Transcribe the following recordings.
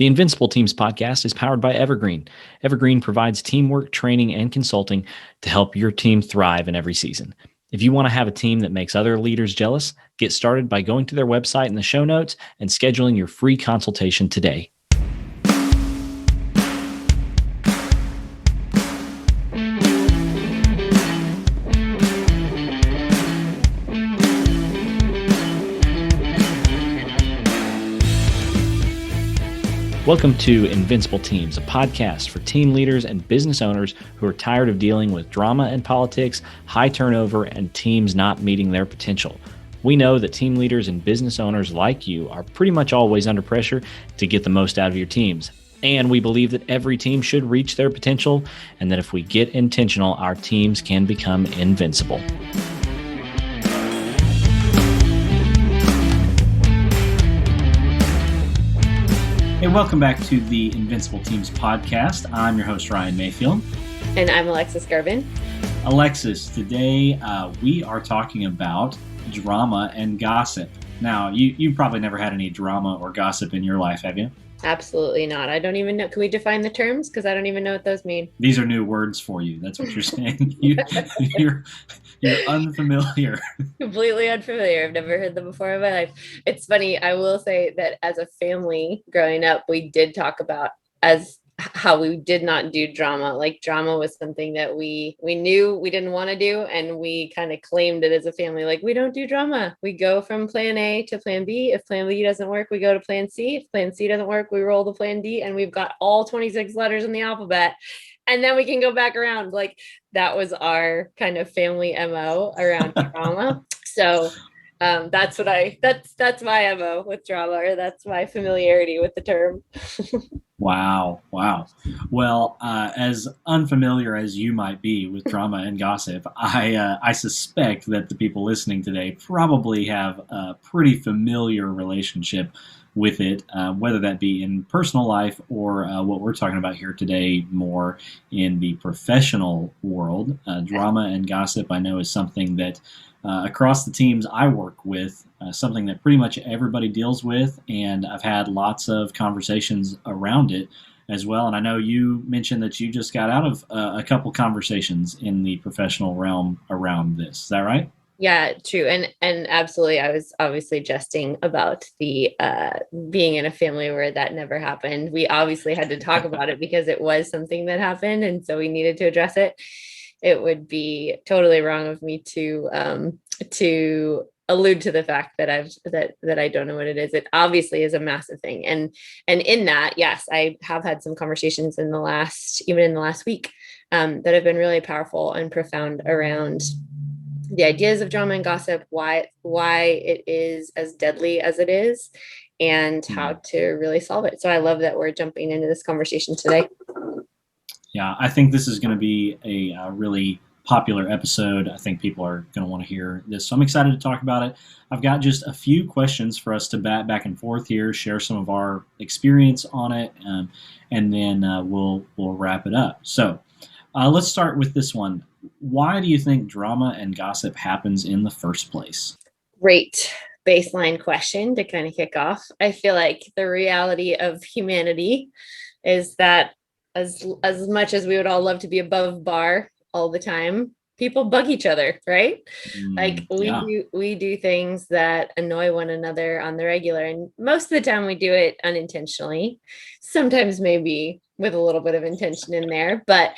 The Invincible Teams podcast is powered by Evergreen. Evergreen provides teamwork, training, and consulting to help your team thrive in every season. If you want to have a team that makes other leaders jealous, get started by going to their website in the show notes and scheduling your free consultation today. Welcome to Invincible Teams, a podcast for team leaders and business owners who are tired of dealing with drama and politics, high turnover, and teams not meeting their potential. We know that team leaders and business owners like you are pretty much always under pressure to get the most out of your teams. And we believe that every team should reach their potential, and that if we get intentional, our teams can become invincible. Hey, welcome back to the Invincible Teams podcast. I'm your host, Ryan Mayfield. And I'm Alexis Garvin. Alexis, today we are talking about drama and gossip. Now, you probably never had any drama or gossip in your life, have you? Absolutely not. I don't even know. Can we define the terms? Because I don't even know what those mean. These are new words for you. That's what you're saying. You're unfamiliar. Completely unfamiliar. I've never heard them before in my life. It's funny. I will say that as a family growing up, we did talk about how we did not do drama. Like drama was something that we knew we didn't want to do. And we kind of claimed it as a family. Like, we don't do drama. We go from plan A to plan B. If plan B doesn't work, we go to plan C. If plan C doesn't work, we roll to plan D, and we've got all 26 letters in the alphabet. And then we can go back around. Like, that was our kind of family MO around drama. So that's my MO with drama, or that's my familiarity with the term. Wow. Well, as unfamiliar as you might be with drama and gossip, I suspect that the people listening today probably have a pretty familiar relationship with it, whether that be in personal life or what we're talking about here today, more in the professional world. Drama and gossip, I know, is something that across the teams I work with, something that pretty much everybody deals with, and I've had lots of conversations around it as well. And I know you mentioned that you just got out of a couple conversations in the professional realm around this. Is that right? Yeah, true. And absolutely. I was obviously jesting about the being in a family where that never happened. We obviously had to talk about it because it was something that happened. And so we needed to address it. It would be totally wrong of me to allude to the fact that I don't know what it is. It obviously is a massive thing. And in that, yes, I have had some conversations in the last week that have been really powerful and profound around the ideas of drama and gossip, why it is as deadly as it is, and how to really solve it. So I love that we're jumping into this conversation today. Yeah, I think this is going to be a really popular episode. I think people are going to want to hear this. So I'm excited to talk about it. I've got just a few questions for us to bat back and forth here, share some of our experience on it, and then we'll wrap it up. So let's start with this one. Why do you think drama and gossip happens in the first place? Great baseline question to kind of kick off. I feel like the reality of humanity is that as much as we would all love to be above bar all the time, people bug each other, right? Like we do things that annoy one another on the regular, and most of the time we do it unintentionally. Sometimes maybe with a little bit of intention in there, but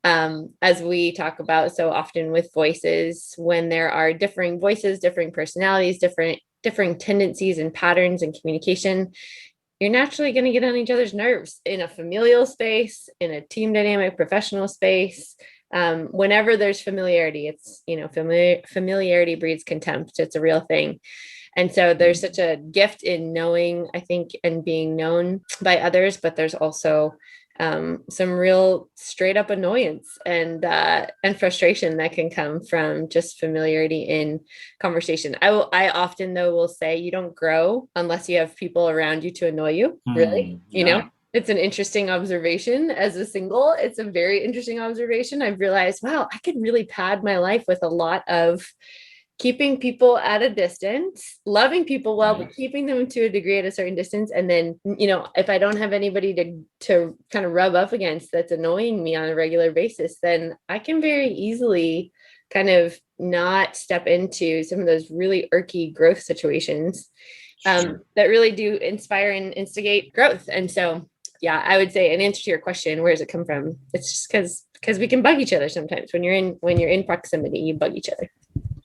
as we talk about so often with voices, when there are differing voices, differing personalities, differing tendencies and patterns in communication, you're naturally going to get on each other's nerves in a familial space, in a team dynamic, professional space. Whenever there's familiarity, it's, familiarity breeds contempt. It's a real thing. And so there's such a gift in knowing, I think, and being known by others, but there's also some real straight up annoyance and frustration that can come from just familiarity in conversation. I often though will say you don't grow unless you have people around you to annoy you. Really, you know, it's an interesting observation as a single. It's a very interesting observation. I've realized, wow, I could really pad my life with a lot of keeping people at a distance, loving people well, Right. but keeping them to a degree at a certain distance. And then, if I don't have anybody to kind of rub up against that's annoying me on a regular basis, then I can very easily kind of not step into some of those really irky growth situations Sure. that really do inspire and instigate growth. And so, yeah, I would say, in answer to your question, where does it come from? It's just because we can bug each other sometimes. When you're in proximity, you bug each other.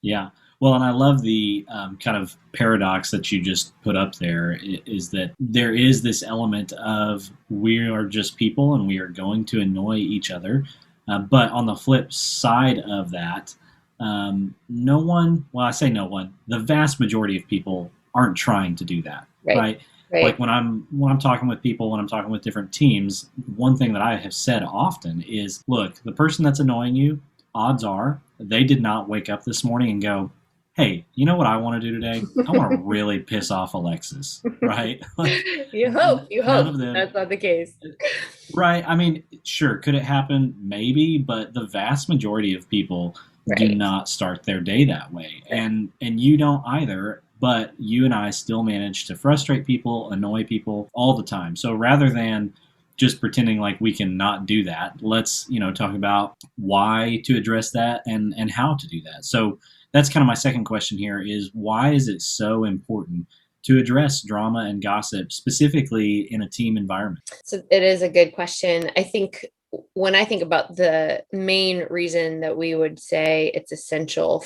Yeah. Well, and I love the kind of paradox that you just put up there, is that there is this element of we are just people and we are going to annoy each other. But on the flip side of that, no one, well, I say no one, the vast majority of people aren't trying to do that, Right. right? Like Right. when I'm talking with people, when I'm talking with different teams, one thing that I have said often is, look, the person that's annoying you, odds are they did not wake up this morning and go, hey, you know what I want to do today? I want to really piss off Alexis, right? Like, You none hope of them, that's not the case. right? I mean, sure, could it happen? Maybe, but the vast majority of people do Right. not start their day that way, Right. and you don't either. But you and I still manage to frustrate people, annoy people all the time. So rather than just pretending like we can not do that, let's talk about why to address that and how to do that. So that's kind of my second question here: is why is it so important to address drama and gossip specifically in a team environment? So it is a good question. I think when I think about the main reason that we would say it's essential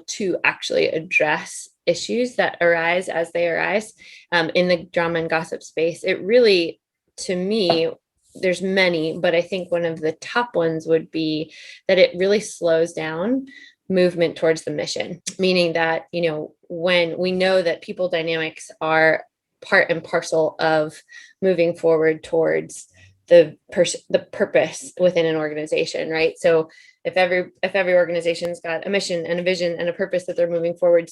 to actually address issues that arise as they arise in the drama and gossip space, it really, to me, there's many, but I think one of the top ones would be that it really slows down movement towards the mission, meaning that, when we know that people dynamics are part and parcel of moving forward towards the purpose within an organization, right? So if every organization's got a mission and a vision and a purpose that they're moving forward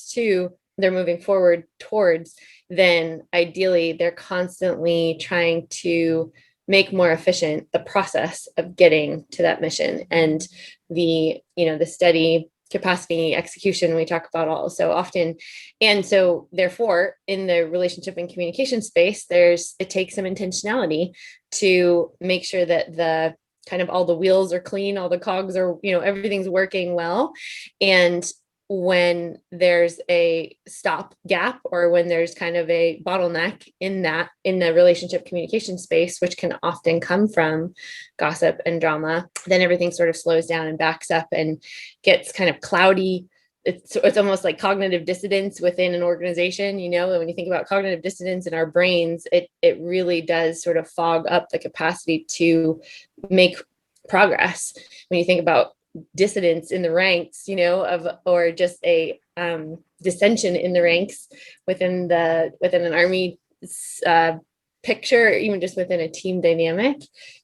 towards, then ideally they're constantly trying to make more efficient the process of getting to that mission, and the steady capacity execution we talk about all so often. And so therefore, in the relationship and communication space, it takes some intentionality to make sure that the kind of all the wheels are clean, all the cogs are, everything's working well. And when there's a stop gap, or when there's kind of a bottleneck in the relationship communication space, which can often come from gossip and drama, then everything sort of slows down and backs up and gets kind of cloudy. It's almost like cognitive dissonance within an organization. When you think about cognitive dissonance in our brains, it really does sort of fog up the capacity to make progress. When you think about dissonance in the ranks, or just a dissension in the ranks within an army picture, even just within a team dynamic,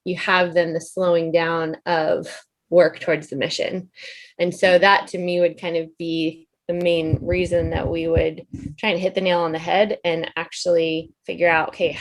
you have then the slowing down of work towards the mission. And so that, to me, would kind of be the main reason that we would try and hit the nail on the head and actually figure out, okay,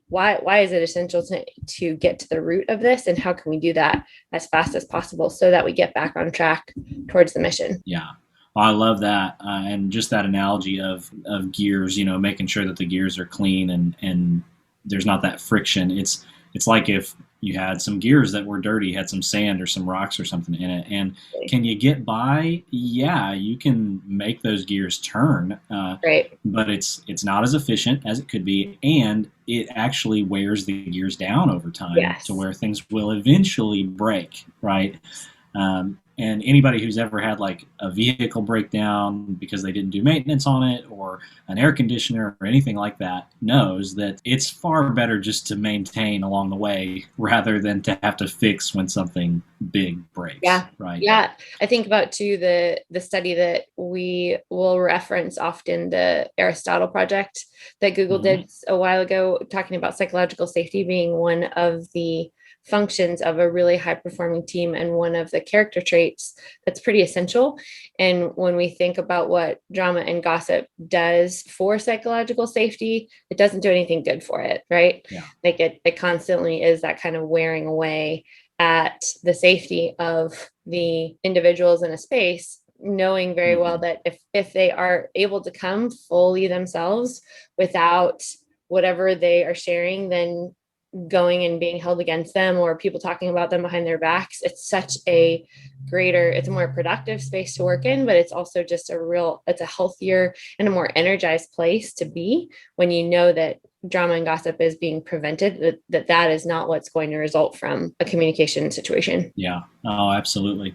why is it essential to get to the root of this, and how can we do that as fast as possible so that we get back on track towards the mission? Yeah. Well, I love that, and just that analogy of gears. Making sure that the gears are clean and there's not that friction. It's like if you had some gears that were dirty, had some sand or some rocks or something in it, and can you get by? Yeah, you can make those gears turn, Right. but it's not as efficient as it could be, and it actually wears the gears down over time. Yes. To where things will eventually break, right? And anybody who's ever had like a vehicle breakdown because they didn't do maintenance on it, or an air conditioner or anything like that, knows that it's far better just to maintain along the way rather than to have to fix when something big breaks. Yeah. Right. Yeah. I think about too the study that we will reference often, the Aristotle project that Google did a while ago, talking about psychological safety being one of the functions of a really high performing team and one of the character traits that's pretty essential. And when we think about what drama and gossip does for psychological safety, it doesn't do anything good for it, right? Yeah. Like it constantly is that kind of wearing away at the safety of the individuals in a space, knowing very well that if they are able to come fully themselves without whatever they are sharing, then going and being held against them or people talking about them behind their backs, it's such a greater, it's a more productive space to work in, but it's also just it's a healthier and a more energized place to be when you know that drama and gossip is being prevented, that is not what's going to result from a communication situation. Yeah. Oh, absolutely.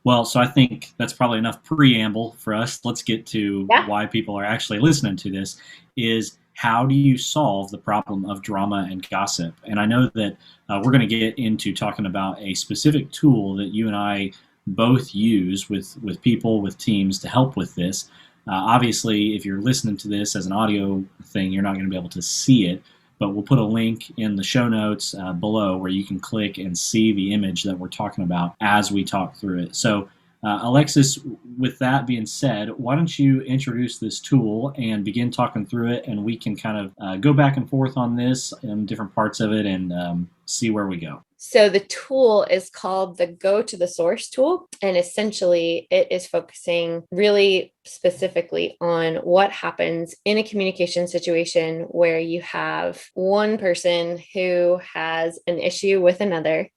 Well, so I think that's probably enough preamble for us. Let's get to why people are actually listening to this. Is how do you solve the problem of drama and gossip? And I know that we're going to get into talking about a specific tool that you and I both use with people, with teams to help with this. Obviously, if you're listening to this as an audio thing, you're not going to be able to see it, but we'll put a link in the show notes below where you can click and see the image that we're talking about as we talk through it. So, Alexis, with that being said, why don't you introduce this tool and begin talking through it, and we can kind of go back and forth on this and different parts of it and see where we go. So the tool is called the Go to the Source tool. And essentially it is focusing really specifically on what happens in a communication situation where you have one person who has an issue with another.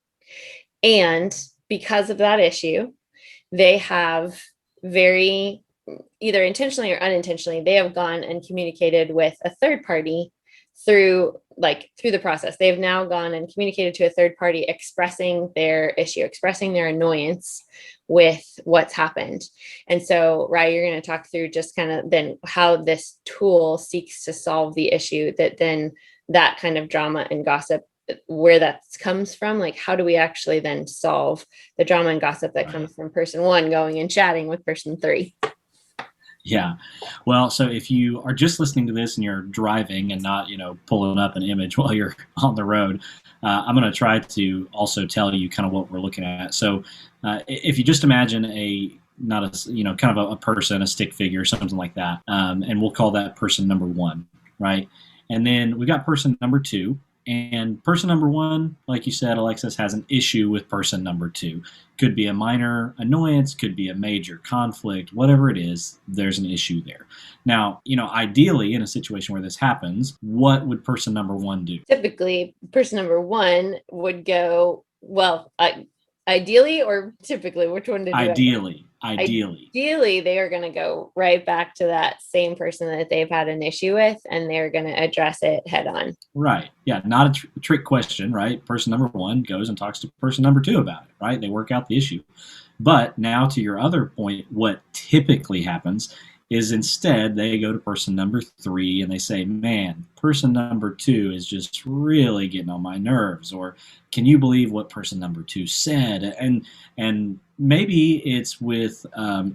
And because of that issue, they have either intentionally or unintentionally, they have gone and communicated with a third party through the process. They've now gone and communicated to a third party, expressing their issue, expressing their annoyance with what's happened. And so, Ryan, you're going to talk through just kind of then how this tool seeks to solve the issue that kind of drama and gossip, where that comes from. Like, how do we actually then solve the drama and gossip that comes from person one going and chatting with person three? Yeah. Well, so if you are just listening to this and you're driving and not, pulling up an image while you're on the road, I'm going to try to also tell you kind of what we're looking at. So if you just imagine kind of a person, a stick figure, something like that, and we'll call that person number one, right? And then we got person number two. And person number one, like you said, Alexis, has an issue with person number two. Could be a minor annoyance, could be a major conflict, whatever it is, there's an issue there. Now, ideally in a situation where this happens, what would person number one do? Typically, person number one would go, ideally or typically, which one did you Ideally. Ideally, they are going to go right back to that same person that they've had an issue with, and they're going to address it head on. Right. Yeah. Not a trick question, right? Person number one goes and talks to person number two about it, right? They work out the issue. But now to your other point, what typically happens is instead they go to person number three and they say, man, person number two is just really getting on my nerves, or can you believe what person number two said? And maybe it's with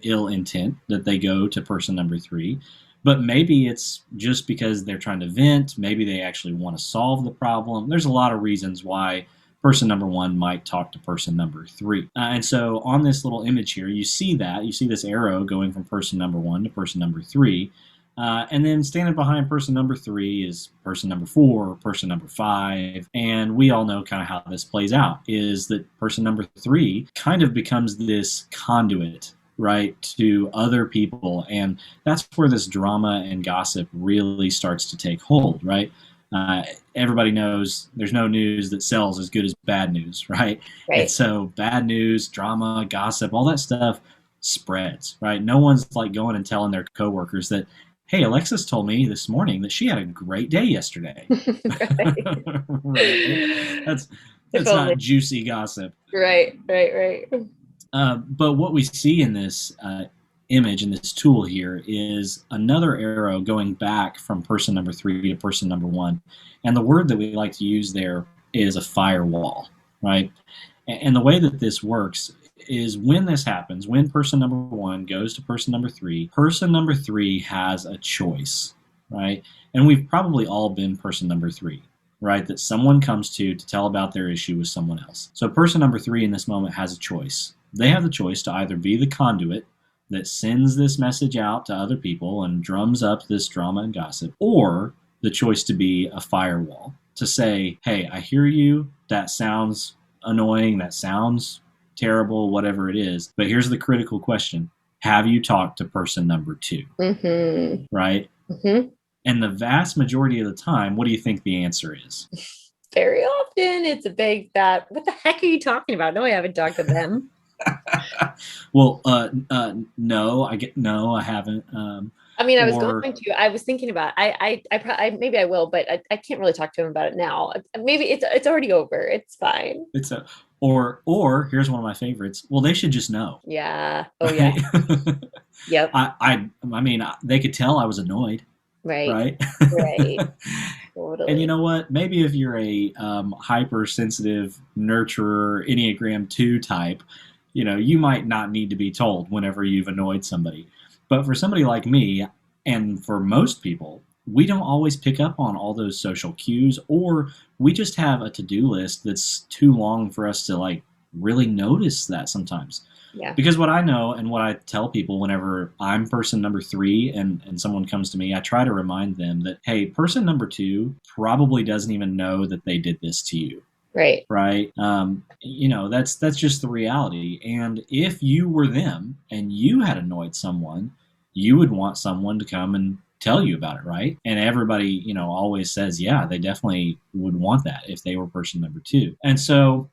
ill intent that they go to person number three, but maybe it's just because they're trying to vent. Maybe they actually want to solve the problem. There's a lot of reasons why person number one might talk to person number three. And so on this little image here, you see this arrow going from person number one to person number three. And then standing behind person number three is person number four, or person number five. And we all know kind of how this plays out, is that person number three kind of becomes this conduit, right, to other people. And that's where this drama and gossip really starts to take hold, right? Everybody knows there's no news that sells as good as bad news, right? And so bad news, drama, gossip, all that stuff spreads, right? No one's like going and telling their coworkers that, hey, Alexis told me this morning that she had a great day yesterday. Right? That's totally not juicy gossip. Right. But what we see in this image in this tool here is another arrow going back from person number three to person number one. And the word that we like to use there is a firewall, right? And the way that this works is when this happens, when person number one goes to person number three has a choice, right? And we've probably all been person number three, right? That someone comes to tell about their issue with someone else. So person number three in this moment has a choice. They have the choice to either be the conduit that sends this message out to other people and drums up this drama and gossip, or the choice to be a firewall, to say, hey, I hear you, that sounds annoying, that sounds terrible, whatever it is. But here's the critical question. Have you talked to person number 2? Mm-hmm. Right? Mm-hmm. And the vast majority of the time, what do you think the answer is? Very often it's a big fat, what the heck are you talking about? No, I haven't talked to them. Well, no, I haven't. I mean, I was Or going to. I was thinking about. Maybe I will, but I can't really talk to him about it now. Maybe it's already over. It's fine. it's a or here's one of my favorites. Well, they should just know. Yeah. Oh yeah. Right? Yep. I mean, they could tell I was annoyed, Right. right? Right. And you Totally. know what? Maybe if you're a hypersensitive nurturer Enneagram 2 type, you might not need to be told whenever you've annoyed somebody. But for somebody like me, and for most people, we don't always pick up on all those social cues, or we just have a to-do list that's too long for us to like really notice that sometimes. Yeah. Because what I know and what I tell people whenever I'm person number 3 and someone comes to me, I try to remind them that, hey, person number 2 probably doesn't even know that they did this to you. Right. Right. That's just the reality. And if you were them and you had annoyed someone, you would want someone to come and tell you about it, right? And everybody, always says, yeah, they definitely would want that if they were person number 2. And so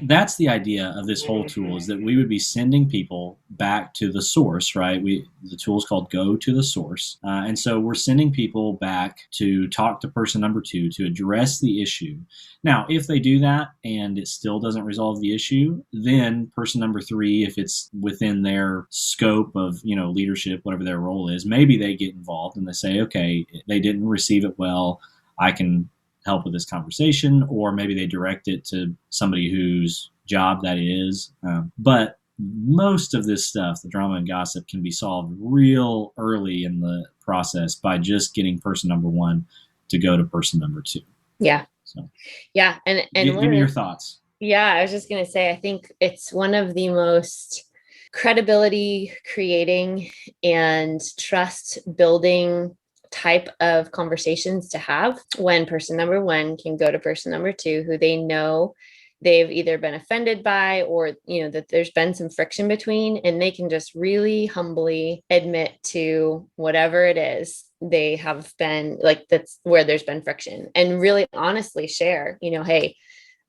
that's the idea of this whole tool, is that we would be sending people back to the source, right? The tool is called Go to the Source. And so we're sending people back to talk to person number 2 to address the issue. Now, if they do that and it still doesn't resolve the issue, then person number 3, if it's within their scope of, leadership, whatever their role is, maybe they get involved and they say, okay, they didn't receive it well. I can help with this conversation, or maybe they direct it to somebody whose job that is. But most of this stuff, the drama and gossip, can be solved real early in the process by just getting person number 1 to go to person number 2. Yeah. So, yeah. And give me your thoughts. Yeah, I was just going to say, I think it's one of the most credibility creating and trust building type of conversations to have when person number 1 can go to person number 2 who they know they've either been offended by, or that there's been some friction between, and they can just really humbly admit to whatever it is they have been, like, that's where there's been friction, and really honestly share, hey,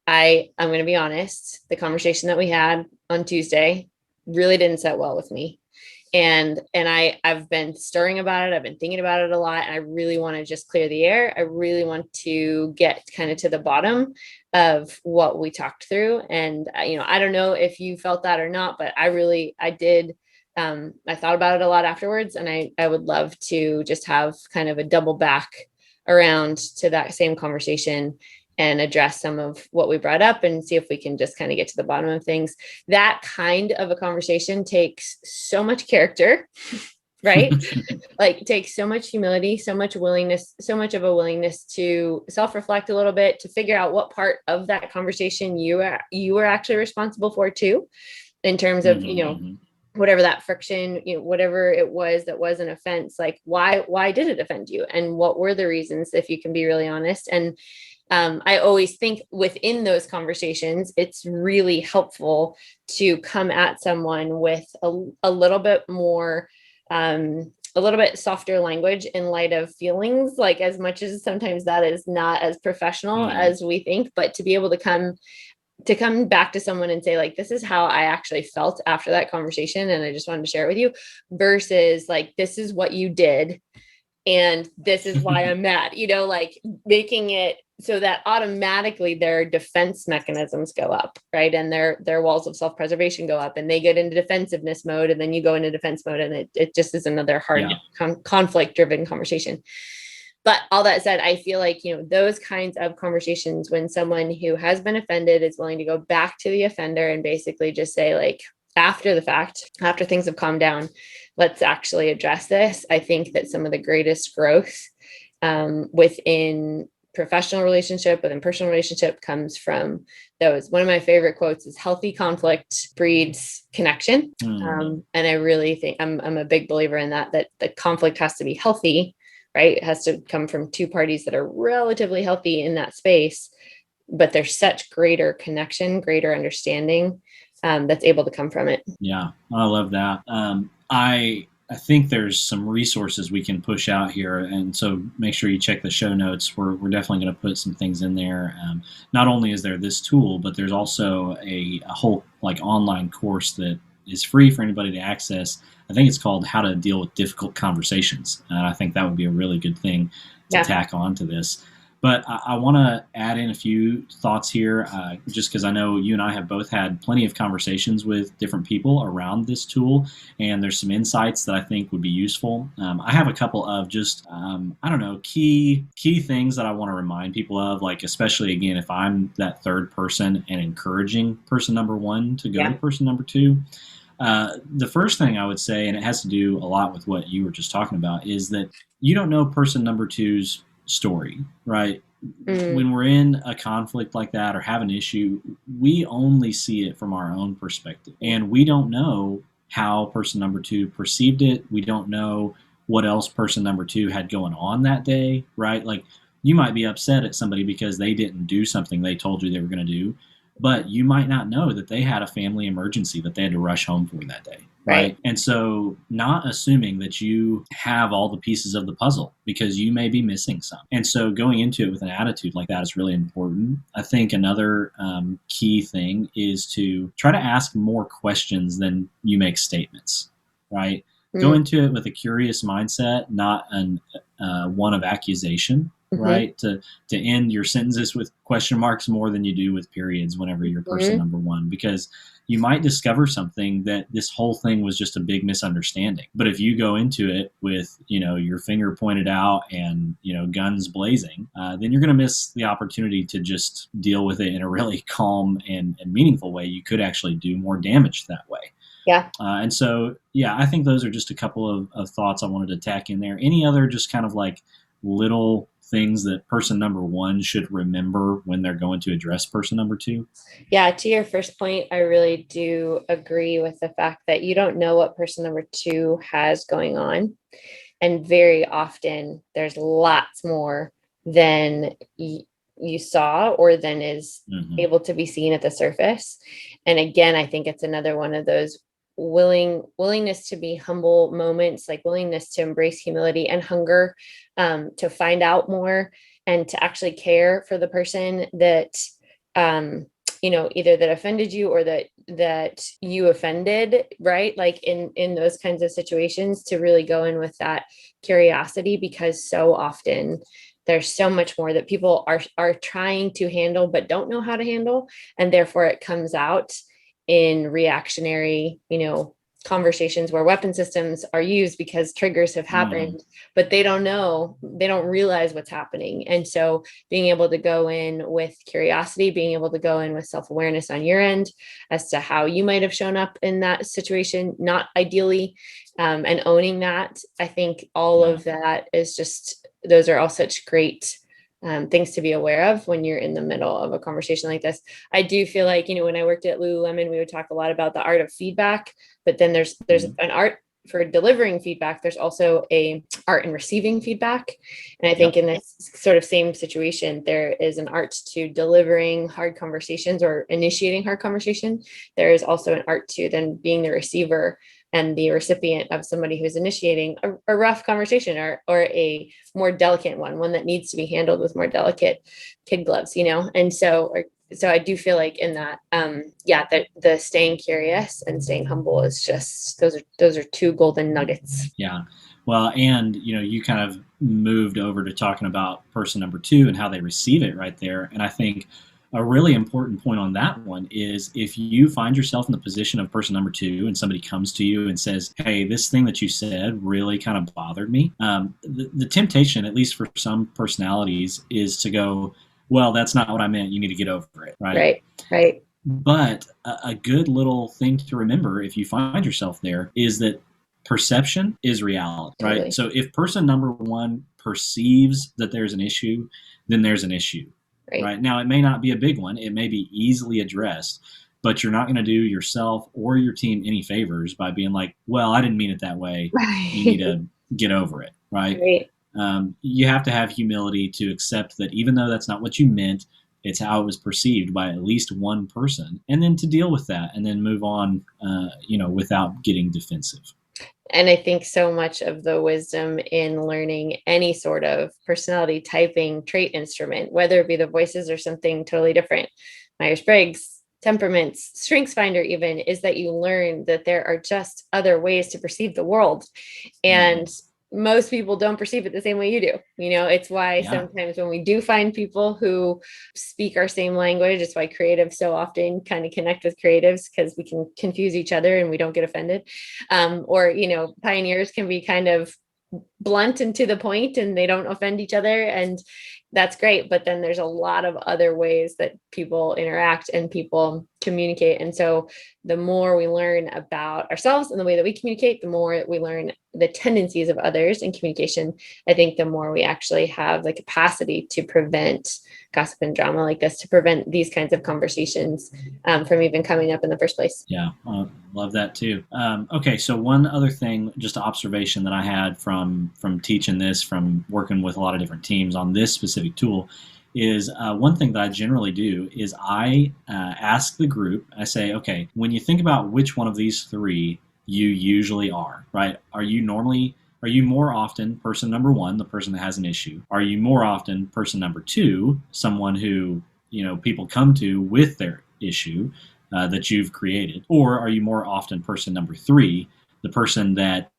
I'm going to be honest, the conversation that we had on Tuesday really didn't set well with me. And I've been stirring about it. I've been thinking about it a lot. And I really want to just clear the air. I really want to get kind of to the bottom of what we talked through. And, I don't know if you felt that or not, but I did. I thought about it a lot afterwards, and I would love to just have kind of a double back around to that same conversation and address some of what we brought up and see if we can just kind of get to the bottom of things. That kind of a conversation takes so much character, right? Like, it takes so much humility, so much willingness, so much of a willingness to self-reflect a little bit, to figure out what part of that conversation you were actually responsible for too, in terms of, whatever that friction, whatever it was that was an offense, like why did it offend you? And what were the reasons, if you can be really honest? And I always think within those conversations, it's really helpful to come at someone with a little bit more, a little bit softer language in light of feelings, like, as much as sometimes that is not as professional as we think, but to be able to come back to someone and say, like, this is how I actually felt after that conversation, and I just wanted to share it with you, versus like, this is what you did and this is why I'm mad, like making it so that automatically their defense mechanisms go up, right? And their walls of self-preservation go up, and they get into defensiveness mode, and then you go into defense mode, and it just is another hard conflict-driven conversation. But all that said, I feel like, those kinds of conversations, when someone who has been offended is willing to go back to the offender and basically just say, like, after the fact, after things have calmed down, let's actually address this. I think that some of the greatest growth within professional relationship, within personal relationship, comes from those. One of my favorite quotes is, healthy conflict breeds connection. And I really think I'm a big believer in that the conflict has to be healthy, right? It has to come from two parties that are relatively healthy in that space. but there's such greater connection, greater understanding that's able to come from it. Yeah, I love that. I think there's some resources we can push out here, and so make sure you check the show notes. We're definitely going to put some things in there. Not only is there this tool, but there's also a whole like online course that is free for anybody to access. I think it's called How to Deal with Difficult Conversations. I think that would be a really good thing to tack on to this. But I want to add in a few thoughts here, just because I know you and I have both had plenty of conversations with different people around this tool, and there's some insights that I think would be useful. I have a couple of just, I don't know, key things that I want to remind people of, like especially, again, if I'm that third person and encouraging person number one to go to person number two. The first thing I would say, and it has to do a lot with what you were just talking about, is that you don't know person number two's story, right? When we're in a conflict like that or have an issue, we only see it from our own perspective, and we don't know how person number two perceived it. We don't know what else person number two had going on that day, right? Like, you might be upset at somebody because they didn't do something they told you they were going to do, but you might not know that they had a family emergency that they had to rush home for that day. Right. And so not assuming that you have all the pieces of the puzzle, because you may be missing some. And so going into it with an attitude like that is really important. I think another key thing is to try to ask more questions than you make statements, right? Go into it with a curious mindset, not one of accusation. Right? To end your sentences with question marks more than you do with periods whenever you're person number one, because you might discover something that this whole thing was just a big misunderstanding. But if you go into it with, your finger pointed out and, guns blazing, then you're going to miss the opportunity to just deal with it in a really calm and meaningful way. You could actually do more damage that way. Yeah. And so, I think those are just a couple of thoughts I wanted to tack in there. Any other just kind of like little things that person number one should remember when they're going to address person number two? Yeah, to your first point, I really do agree with the fact that you don't know what person number two has going on. And very often there's lots more than you saw or than is able to be seen at the surface. And again, I think it's another one of those willingness to be humble moments, like willingness to embrace humility and hunger to find out more and to actually care for the person that either that offended you or that you offended, right? Like in those kinds of situations, to really go in with that curiosity, because so often there's so much more that people are trying to handle but don't know how to handle, and therefore it comes out in reactionary, conversations where weapon systems are used because triggers have happened, but they don't realize what's happening. And so being able to go in with curiosity, being able to go in with self-awareness on your end as to how you might have shown up in that situation, not ideally, and owning that, I think all of that is just, those are all such great things to be aware of when you're in the middle of a conversation like this. I do feel like, when I worked at Lululemon, we would talk a lot about the art of feedback, but then there's an art for delivering feedback. There's also a art in receiving feedback. And I think in this sort of same situation, there is an art to delivering hard conversations or initiating hard conversation. There is also an art to then being the receiver and the recipient of somebody who's initiating a rough conversation or a more delicate one that needs to be handled with more delicate kid gloves, And so I do feel like in that, that the staying curious and staying humble is just, those are two golden nuggets. Yeah. Well, and, you kind of moved over to talking about person number two and how they receive it right there. And I think a really important point on that one is, if you find yourself in the position of person number two and somebody comes to you and says, hey, this thing that you said really kind of bothered me. The temptation, at least for some personalities, is to go, well, that's not what I meant. You need to get over it. Right. But a good little thing to remember if you find yourself there is that perception is reality, right? Totally. So if person number one perceives that there's an issue, then there's an issue. Right. Now, it may not be a big one. It may be easily addressed, but you're not going to do yourself or your team any favors by being like, well, I didn't mean it that way. Right. You need to get over it. Right. You have to have humility to accept that even though that's not what you meant, It's how it was perceived by at least one person, and then to deal with that and then move on, without getting defensive. And I think so much of the wisdom in learning any sort of personality typing trait instrument, whether it be the voices or something totally different, Myers-Briggs, temperaments, strengths finder even, is that you learn that there are just other ways to perceive the world. And most people don't perceive it the same way you do. It's why sometimes when we do find people who speak our same language, it's why creatives so often kind of connect with creatives, because we can confuse each other and we don't get offended. Or pioneers can be kind of blunt and to the point and they don't offend each other, and that's great. But then there's a lot of other ways that people interact and people communicate. And so the more we learn about ourselves and the way that we communicate, the more we learn the tendencies of others in communication, I think the more we actually have the capacity to prevent gossip and drama like this, to prevent these kinds of conversations from even coming up in the first place. Yeah, love that too. Okay, so one other thing, just an observation that I had from teaching this, from working with a lot of different teams on this specific tool, is one thing that I generally do is I ask the group, I say, okay, when you think about which one of these three you usually are, right? Are you more often person number one, the person that has an issue? Are you more often person number two, someone who, people come to with their issue that you've created? Or are you more often person number three, the person that,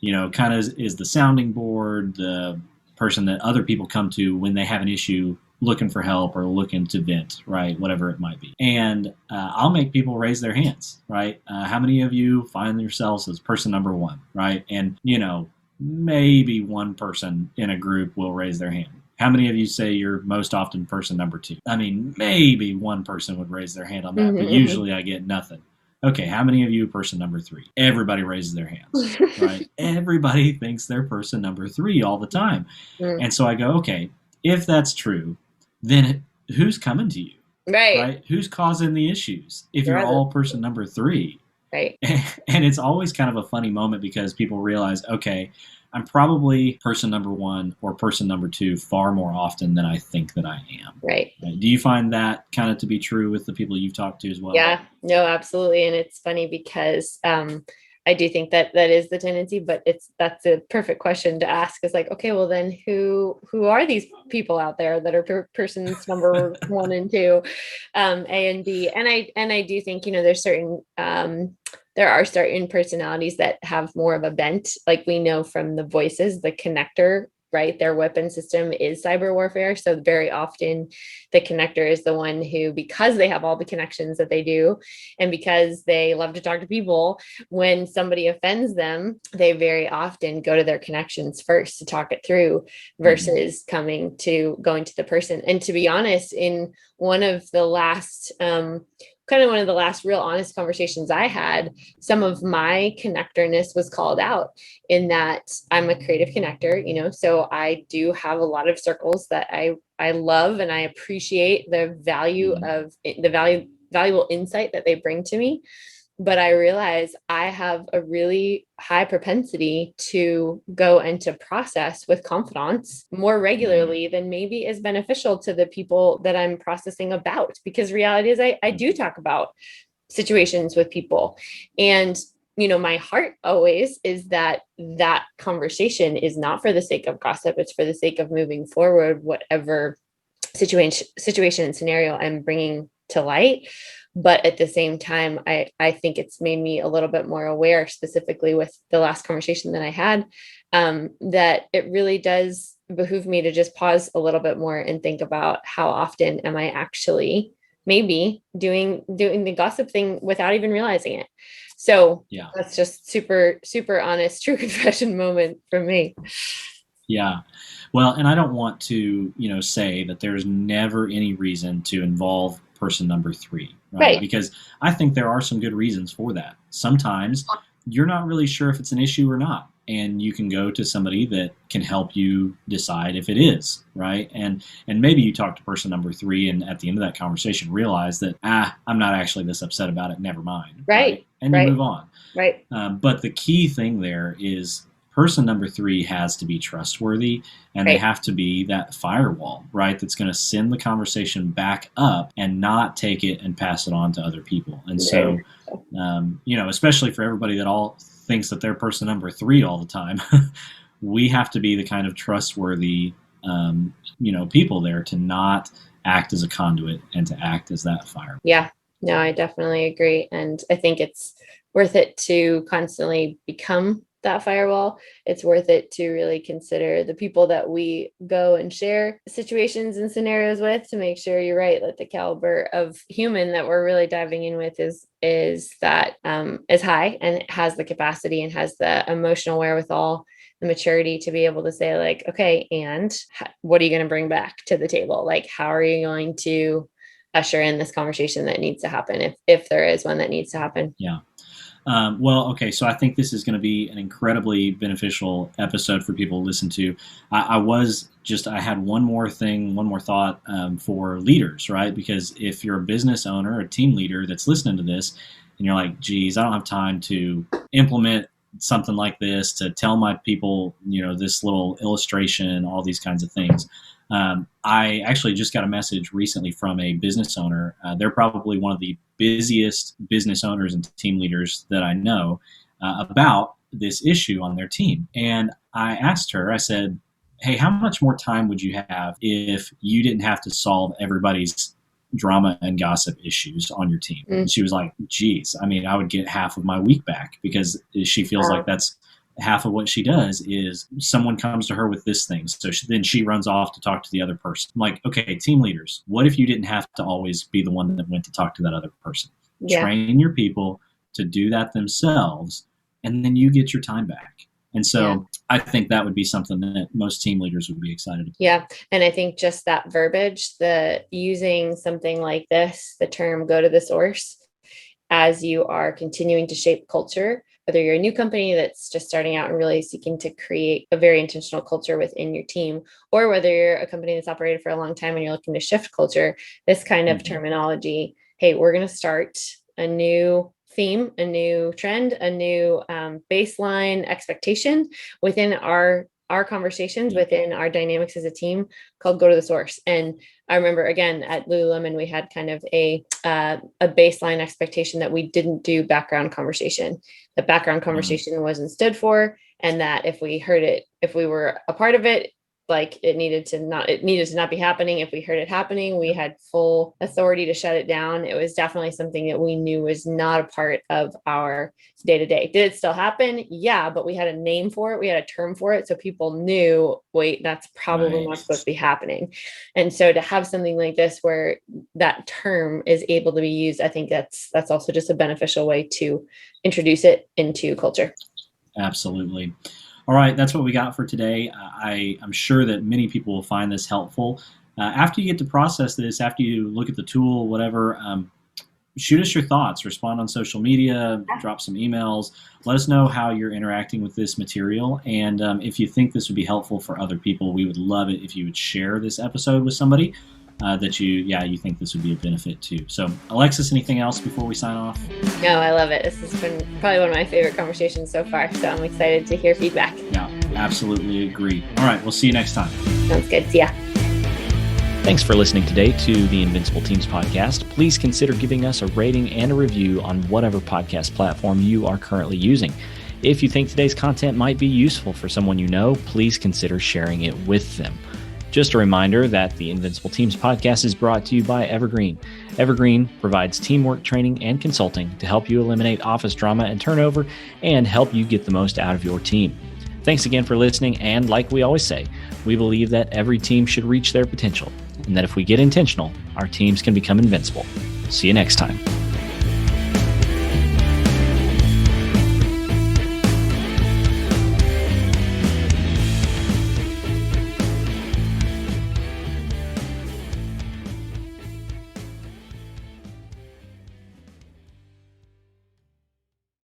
kind of is the sounding board, the person that other people come to when they have an issue, looking for help or looking to vent, right? Whatever it might be. And I'll make people raise their hands, right? How many of you find yourselves as person number one, right? And, maybe one person in a group will raise their hand. How many of you say you're most often person number two? I mean, maybe one person would raise their hand on that, but usually I get nothing. Okay, how many of you person number three? Everybody raises their hands, right? Everybody thinks they're person number three all the time. And so I go, okay, if that's true, then who's coming to you? Right? Who's causing the issues if you're all person number three? Right. And it's always kind of a funny moment because people realize, okay, I'm probably person number one or person number two far more often than I think that I am. Right. Do you find that kind of to be true with the people you've talked to as well? Yeah, no, absolutely. And it's funny because I do think that is the tendency, but that's a perfect question to ask. Is like, okay, well then who are these people out there that are persons number one and two, A and B? And I do think, there are certain personalities that have more of a bent, like we know from the voices, the connector, right? Their weapon system is cyber warfare. So very often the connector is the one who, because they have all the connections that they do, and because they love to talk to people, when somebody offends them, they very often go to their connections first to talk it through versus going to the person. And to be honest, in one of the last real honest conversations I had, some of my connectorness was called out in that I'm a creative connector, so I do have a lot of circles that I love, and I appreciate the value of the valuable insight that they bring to me. But I realize I have a really high propensity to go and to process with confidants more regularly than maybe is beneficial to the people that I'm processing about. Because reality is I do talk about situations with people. And, my heart always is that conversation is not for the sake of gossip. It's for the sake of moving forward, whatever situation and scenario I'm bringing to light. But at the same time, I think it's made me a little bit more aware, specifically with the last conversation that I had, that it really does behoove me to just pause a little bit more and think about how often am I actually maybe doing the gossip thing without even realizing it. So that's just super, super honest, true confession moment for me. Yeah. Well, and I don't want to, say that there's never any reason to involve person number three, right? Because I think there are some good reasons for that. Sometimes you're not really sure if it's an issue or not, and you can go to somebody that can help you decide if it is, right? And maybe you talk to person number three, and at the end of that conversation realize that I'm not actually this upset about it, never mind, right? And you move on, right? But the key thing there is person number 3 has to be trustworthy, and they have to be that firewall, right? That's going to send the conversation back up and not take it and pass it on to other people. And so, especially for everybody that all thinks that they're person number 3 all the time, we have to be the kind of trustworthy, people there to not act as a conduit and to act as that firewall. Yeah, no, I definitely agree. And I think it's worth it to constantly become that firewall. It's worth it to really consider the people that we go and share situations and scenarios with, to make sure, you're right, that the caliber of human that we're really diving in with is high and has the capacity and has the emotional wherewithal, the maturity to be able to say, like, okay, and what are you going to bring back to the table? Like, how are you going to usher in this conversation that needs to happen, if there is one that needs to happen? Yeah. So I think this is going to be an incredibly beneficial episode for people to listen to. I had one more thought for leaders, right? Because if you're a business owner, a team leader that's listening to this, and you're like, geez, I don't have time to implement something like this, to tell my people, this little illustration, all these kinds of things. I actually just got a message recently from a business owner. They're probably one of the busiest business owners and team leaders that I know, about this issue on their team. And I asked her, I said, hey, how much more time would you have if you didn't have to solve everybody's drama and gossip issues on your team? And she was like, geez, I would get half of my week back, because she feels like that's half of what she does is someone comes to her with this thing. So then she runs off to talk to the other person. I'm like, okay, team leaders, what if you didn't have to always be the one that went to talk to that other person? Yeah. Train your people to do that themselves, and then you get your time back. And so I think that would be something that most team leaders would be excited about. Yeah. And I think just that verbiage, using something like this, the term go to the source, as you are continuing to shape culture, whether you're a new company that's just starting out and really seeking to create a very intentional culture within your team, or whether you're a company that's operated for a long time and you're looking to shift culture, this kind of terminology, hey, we're going to start a new theme, a new trend, a new baseline expectation within our conversations, within our dynamics as a team, called go to the source. And I remember, again, at Lululemon, we had kind of a baseline expectation that we didn't do background conversation. The background conversation wasn't stood for, and that if we heard it, if we were a part of it, like it needed to not be happening. If we heard it happening, we had full authority to shut it down. It was definitely something that we knew was not a part of our day-to-day. Did it still happen? Yeah, but we had a name for it. We had a term for it. So people knew, wait, that's probably not supposed to be happening. And so to have something like this where that term is able to be used, I think that's also just a beneficial way to introduce it into culture. Absolutely. All right, that's what we got for today. I'm sure that many people will find this helpful. After you get to process this, after you look at the tool, whatever, shoot us your thoughts, respond on social media, drop some emails. Let us know how you're interacting with this material. And if you think this would be helpful for other people, we would love it if you would share this episode with somebody that you think this would be a benefit to. So, Alexis, anything else before we sign off? No, I love it. This has been probably one of my favorite conversations so far. So I'm excited to hear feedback. Yeah, absolutely agree. All right, we'll see you next time. Sounds good. See ya. Thanks for listening today to the Invincible Teams podcast. Please consider giving us a rating and a review on whatever podcast platform you are currently using. If you think today's content might be useful for someone you know, please consider sharing it with them. Just a reminder that the Invincible Teams podcast is brought to you by Evergreen. Evergreen provides teamwork training and consulting to help you eliminate office drama and turnover and help you get the most out of your team. Thanks again for listening, and like we always say, we believe that every team should reach their potential, and that if we get intentional, our teams can become invincible. See you next time.